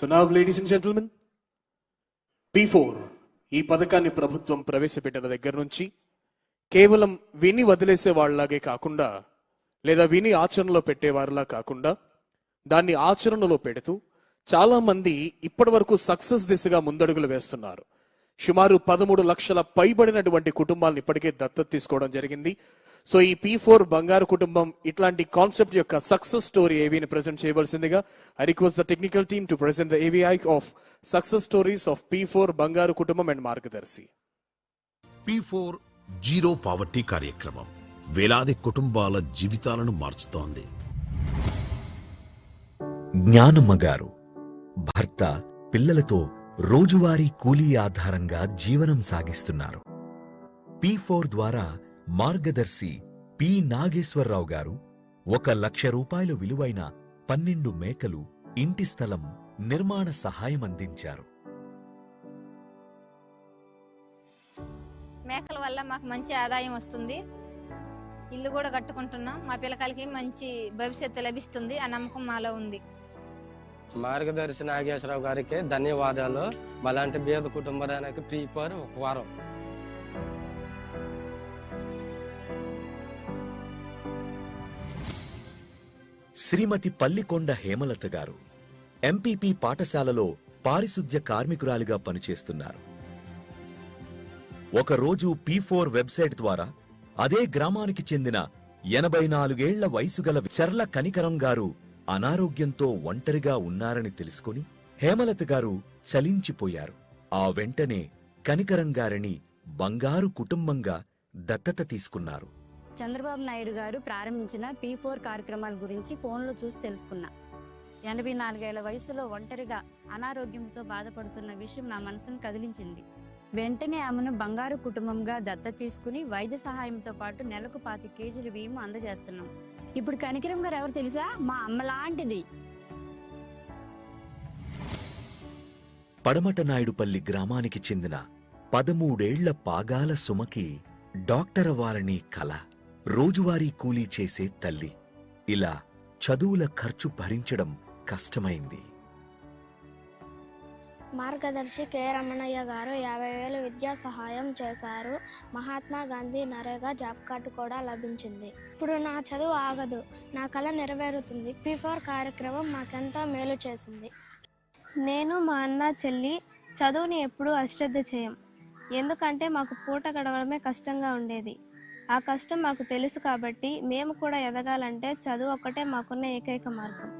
So now, ladies and gentlemen, P4 ఈ పథకాన్ని ప్రభుత్వం ప్రవేశపెట్టిన దగ్గర నుంచి కేవలం విని వదిలేసే వాళ్ళలాగే కాకుండా లేదా విని ఆచరణలో పెట్టేవారిలా కాకుండా దాన్ని ఆచరణలో పెడుతూ చాలా మంది ఇప్పటి వరకు సక్సెస్ దిశగా ముందడుగులు వేస్తున్నారు. సుమారు 13 లక్షల పైబడినటువంటి కుటుంబాలను ఇప్పటికే దత్తత తీసుకోవడం జరిగింది. సో ఈ P4 బంగారు కుటుంబం ఇట్లాంటి కాన్సెప్ట్ యొక్క సక్సెస్ స్టోరీ ఏవీని ప్రెజెంట్ చేయవలసిందిగా I request the technical team to present the AVI of success stories of P4 Bangaru కుటుంబం and Margadarsi. P4 zero poverty కార్యక్రమం వేలాది కుటుంబాల జీవితాలను మార్చుతోంది. జ్ఞానమ్మ గారు భర్త పిల్లలతో రోజువారీ కూలీ ఆధారంగా జీవనం సాగిస్తున్నారు. P4 ద్వారా మార్గదర్శి పి నాగేశ్వరరావు గారు 1 లక్ష రూపాయలు విలువైన 12 మేకలు, ఇంటి స్థలం నిర్మాణ సహాయం అందించారు. మేకల వల్ల మాకు మంచి ఆదాయం వస్తుంది. ఇల్లు కూడా కట్టుకుంటున్నాం. మా పిల్లకాయలకి మంచి భవిష్యత్తు లభిస్తుంది. ఆ నమ్మకం మాలో ఉంది. మార్గదర్శి నాగేశ్వరరావు గారికి ధన్యవాదాలు. అలాంటి పేద కుటుంబానికి P4 ఒక వారం. శ్రీమతి పల్లికొండ హేమలత గారు ఎంపీపీ పాఠశాలలో పారిశుద్ధ్య కార్మికురాలిగా పనిచేస్తున్నారు. ఒకరోజు P4 వెబ్సైట్ ద్వారా అదే గ్రామానికి చెందిన 84 ఏళ్ల వయసుగల చర్ల కనికరం గారు అనారోగ్యంతో ఒంటరిగా ఉన్నారని తెలుసుకుని హేమలత గారు చలించిపోయారు. ఆ వెంటనే కనికరం గారిని బంగారు కుటుంబంగా దత్తత తీసుకున్నారు. చంద్రబాబు నాయుడు గారు ప్రారంభించిన P4 కార్యక్రమాల గురించి ఫోన్లో చూసి తెలుసుకున్నా. 84 ఏళ్ల వయసులో ఒంటరిగా అనారోగ్యంతో బాధపడుతున్న విషయం నా మనసును కదిలించింది. వెంటనే ఆమెను బంగారు కుటుంబంగా దత్తత తీసుకుని వైద్య సహాయంతో పాటు నెలకు 25 కేజీల బియ్యం అందజేస్తున్నాం. ఇప్పుడు కనికరం గారు ఎవరు తెలుసా? మా అమ్మ లాంటిది. పడమట నాయుడుపల్లి గ్రామానికి చెందిన 13 ఏళ్ల పాగాల సుమకి డాక్టర్ అవ్వాలని కల. రోజువారీ కూలీ చేసే తల్లి. ఇలా చదువుల ఖర్చు భరించడం కష్టమైంది. మార్గదర్శి కె రమణయ్య గారు 50,000 విద్యా సహాయం చేశారు. మహాత్మా గాంధీ నరేగా జాబ్ కార్డు కూడా లభించింది. ఇప్పుడు నా చదువు ఆగదు, నా కల నెరవేరుతుంది. P4 కార్యక్రమం మాకెంతో మేలు చేసింది. నేను మా అన్న చెల్లి చదువుని ఎప్పుడూ అశ్రద్ధ చేయం. ఎందుకంటే మాకు పూట గడవడమే కష్టంగా ఉండేది. ఆ కష్టం మాకు తెలుసు కాబట్టి మేము కూడా ఎదగాలంటే చదువు ఒక్కటే మాకున్న ఏకైక మార్గం.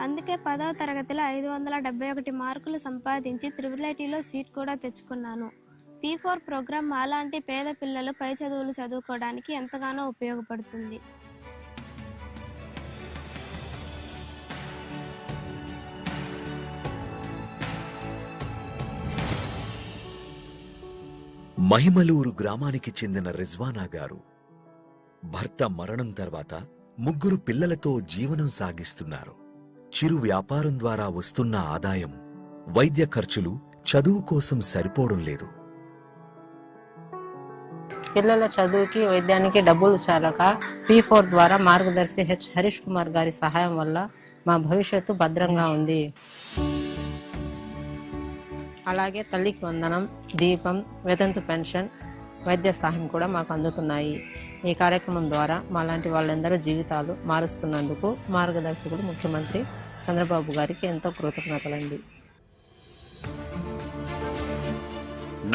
అందుకే 10వ తరగతిలో 571 మార్కులు సంపాదించి IIITలో సీట్ కూడా తెచ్చుకున్నాను. P4 ప్రోగ్రాం మాలాంటి పేద పిల్లలు పై చదువులు చదువుకోవడానికి ఎంతగానో ఉపయోగపడుతుంది. మహిమలూరు గ్రామానికి చెందిన రిజ్వానా గారు భర్త మరణం తర్వాత 3 పిల్లలతో జీవనం సాగిస్తున్నారు. చిరు వ్యాపారం ద్వారా వస్తున్న ఆదాయం వైద్య ఖర్చులు, చదువు కోసం సరిపోవడం లేదు. పిల్లల చదువుకి, వైద్యానికి డబ్బులు చాలక P4 ద్వారా మార్గదర్శి హరీష్ కుమార్ గారి సహాయం వల్ల మా భవిష్యత్తు భద్రంగా ఉంది. అలాగే తల్లికి వందనం, దీపం, వితంతు పెన్షన్, వైద్య సహాయం కూడా మాకు అందుతున్నాయి. ఈ కార్యక్రమం ద్వారా మాలాంటి వాళ్ళందరూ జీవితాలు మారుస్తున్నందుకు మార్గదర్శకుడు ముఖ్యమంత్రి చంద్రబాబు గారికి ఎంతో కృతజ్ఞతలండి.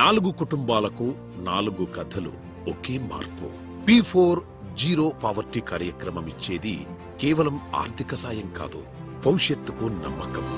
4 కుటుంబాలకు 4 కథలు, ఒకే మార్పు. P4 జీరో పావర్టీ కార్యక్రమం ఇచ్చేది కేవలం ఆర్థిక సాయం కాదు, భవిష్యత్తుకు నమ్మకం.